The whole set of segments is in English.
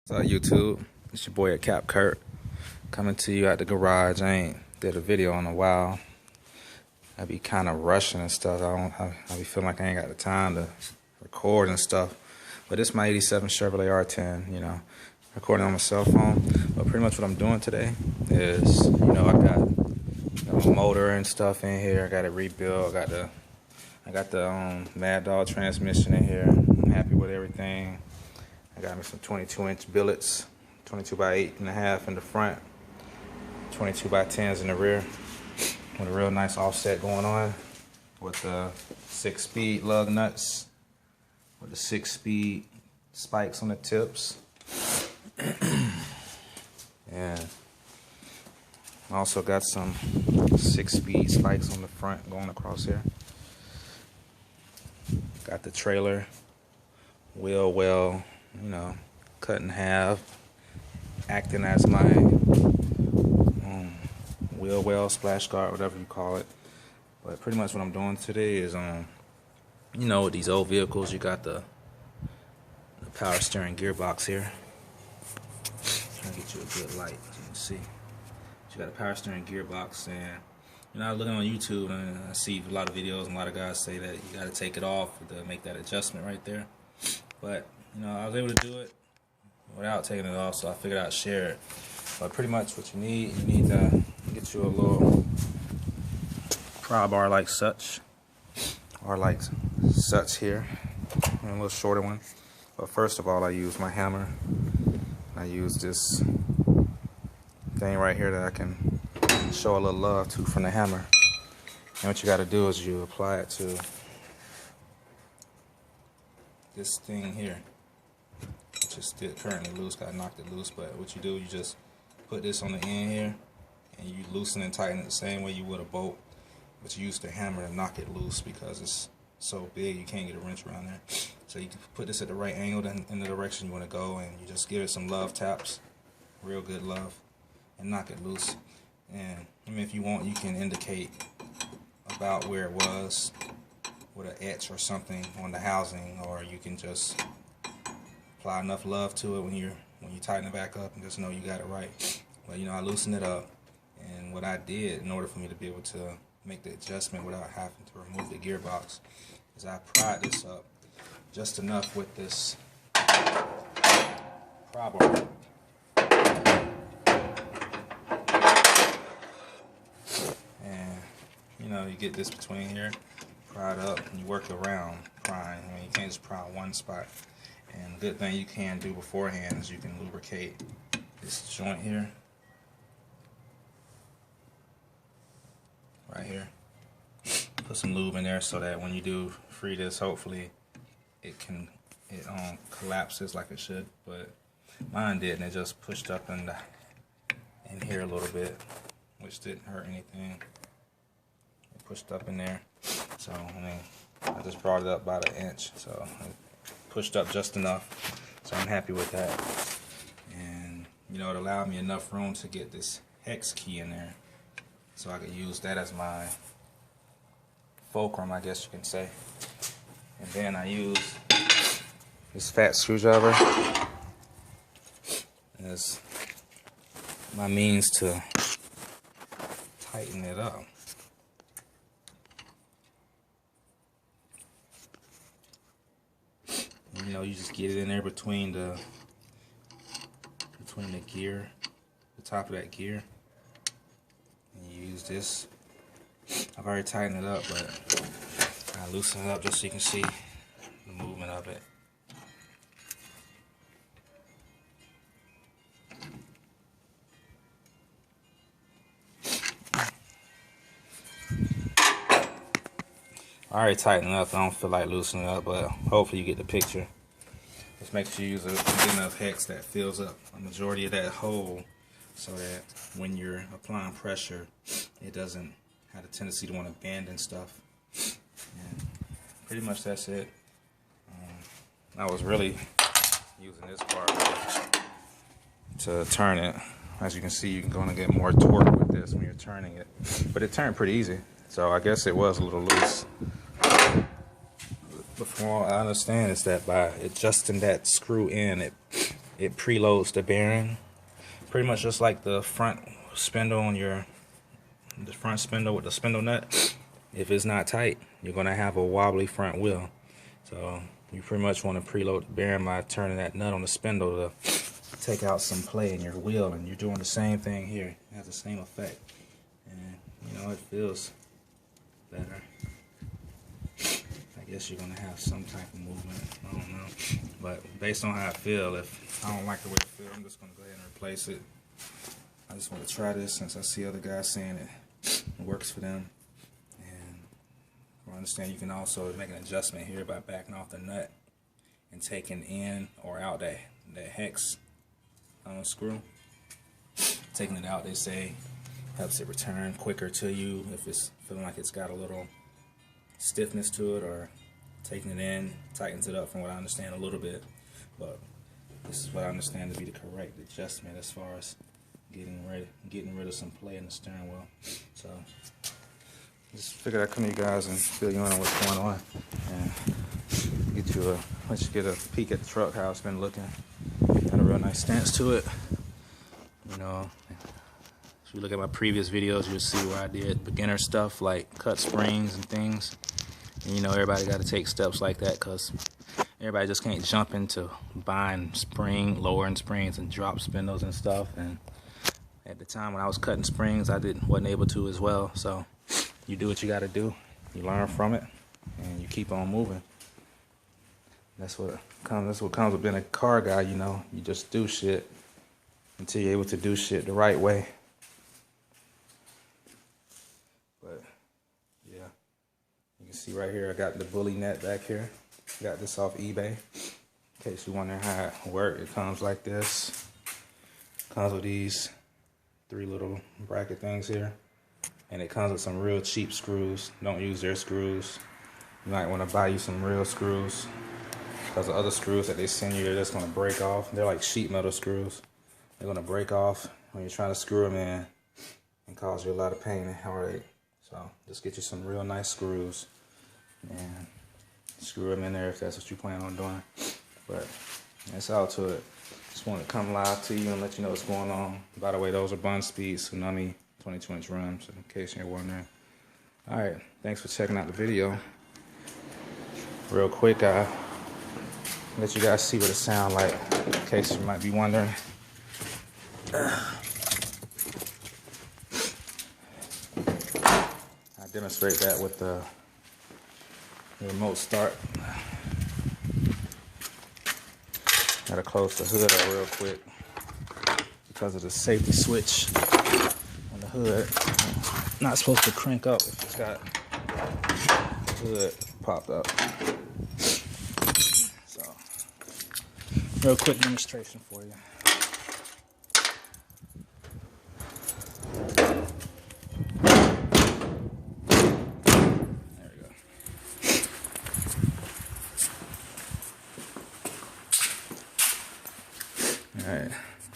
What's up, YouTube? It's your boy at Cap Kurt, coming to you at the garage. I ain't did a video in a while. I be kind of rushing and stuff. I be feeling like I ain't got the time to record and stuff. But it's my 87 Chevrolet R10, you know, recording on my cell phone. But pretty much what I'm doing today is, I got a motor and stuff in here. I got it rebuilt. I got the Mad Dog transmission in here. I'm happy with everything. I got me some 22-inch billets, 22 by 8.5 in the front, 22 by 10s in the rear, with a real nice offset going on, with the 6-speed lug nuts, with the 6-speed spikes on the tips, and I also got some 6-speed spikes on the front going across here. Got the trailer wheel well, cut in half, acting as my wheel well, splash guard, whatever you call it. But pretty much what I'm doing today is, with these old vehicles, you got the power steering gearbox here. Trying to get you a good light, so you can see. You got a power steering gearbox, and I was looking on YouTube and I see a lot of videos and a lot of guys say that you got to take it off to make that adjustment right there. But I was able to do it without taking it off, so I figured I'd share it. But pretty much what you need to get you a little pry bar like such, or like such here, and a little shorter one. But first of all, I use my hammer. I use this thing right here that I can show a little love to from the hammer. And what you got to do is you apply it to this thing here, which is still currently loose. I knocked it loose, but what you do, you just put this on the end here, and you loosen and tighten it the same way you would a bolt, but you use the hammer to knock it loose because it's so big you can't get a wrench around there. So you can put this at the right angle in the direction you want to go, and you just give it some love taps, real good love, and knock it loose. And if you want, you can indicate about where it was with an etch or something on the housing, or you can just apply enough love to it when you tighten it back up and just know you got it right. But I loosened it up, and what I did in order for me to be able to make the adjustment without having to remove the gearbox is I pried this up just enough with this pry bar. And you get this between here, pry it up, and you work around prying. You can't just pry one spot. And the good thing you can do beforehand is you can lubricate this joint here, right here. Put some lube in there so that when you do free this, hopefully it collapses like it should. But mine didn't. It just pushed up in here a little bit, which didn't hurt anything. It pushed up in there, so I just brought it up about 1 inch, so it pushed up just enough. So I'm happy with that. And it allowed me enough room to get this hex key in there, so I could use that as my fulcrum, I guess you can say. And then I use this fat screwdriver as my means to tighten it up. You just get it in there between the gear, the top of that gear, and you use this. I've already tightened it up, but I loosen it up just so you can see the movement of it. I already tightened it up. I don't feel like loosening it up, but hopefully you get the picture. Just make sure you use enough hex that fills up a majority of that hole, so that when you're applying pressure, it doesn't have a tendency to want to bend and stuff. And pretty much that's it. I was really using this part to turn it. As you can see, you can go and get more torque with this when you're turning it. But it turned pretty easy, so I guess it was a little loose. But from all I understand is that by adjusting that screw in, it it preloads the bearing, pretty much just like the front spindle on the front spindle with the spindle nut. If it's not tight, you're gonna have a wobbly front wheel. So you pretty much want to preload the bearing by turning that nut on the spindle to take out some play in your wheel, and you're doing the same thing here. It has the same effect, and you know, it feels better. I guess you're gonna have some type of movement. I don't know, but based on how I feel, if I don't like the way it feels, I'm just gonna go ahead and replace it. I just want to try this since I see other guys saying it works for them. I understand you can also make an adjustment here by backing off the nut and taking in or out that hex screw. Taking it out, they say, helps it return quicker to you if it's feeling like it's got a little stiffness to it, or taking it in tightens it up, from what I understand, a little bit. But this is what I understand to be the correct adjustment as far as getting rid of some play in the steering wheel. So just figured I'd come to you guys and fill you in on what's going on, and let you get a peek at the truck, how it's been looking. Got a real nice stance to it. You know, if you look at my previous videos, you'll see where I did beginner stuff like cut springs and things. And you know, everybody got to take steps like that, because everybody just can't jump into buying lowering springs and drop spindles and stuff. And at the time when I was cutting springs, I wasn't able to as well. So you do what you got to do, you learn from it, and you keep on moving. That's what comes with being a car guy, you know. You just do shit until you're able to do shit the right way. But yeah, you can see right here, I got the bully net back here. Got this off eBay. In case you're wondering how it works, it comes like this. Comes with these 3 little bracket things here. And it comes with some real cheap screws. Don't use their screws. You might want to buy you some real screws, because the other screws that they send you, they're just going to break off. They're like sheet metal screws. They're going to break off when you're trying to screw them in and cause you a lot of pain and heartache. So just get you some real nice screws and screw them in there if that's what you plan on doing. But that's all to it. Just want to come live to you and let you know what's going on. By the way, those are Bun Speed Tsunami 22-inch rims, in case you're wondering. Alright, thanks for checking out the video. Real quick, I'll let you guys see what it sounds like, in case you might be wondering. I demonstrate that with the remote start. Gotta close the hood up real quick because of the safety switch on the hood. Not supposed to crank up if it's got the hood popped up. So, real quick demonstration for you. There we go.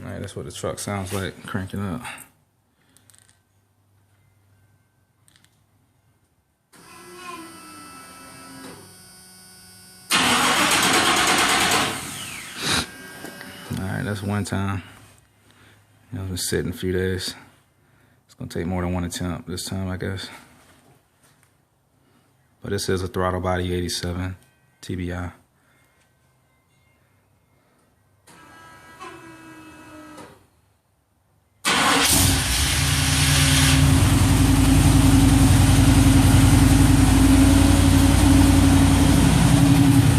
Alright, that's what the truck sounds like cranking up. Alright, that's one time. You know, I've been sitting a few days. It's gonna take more than one attempt this time, I guess. But this is a throttle body 87 TBI.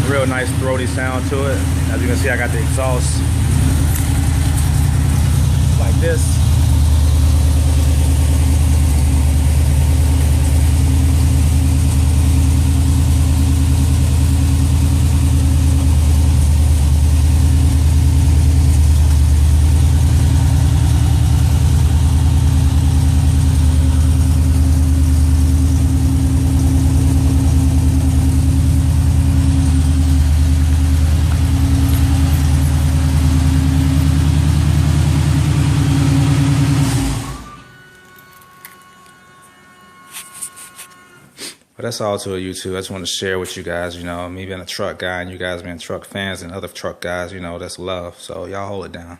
Real nice throaty sound to it. As you can see, I got the exhaust like this. But that's all to a YouTube. I just want to share with you guys, you know, me being a truck guy and you guys being truck fans and other truck guys, you know, that's love. So y'all hold it down.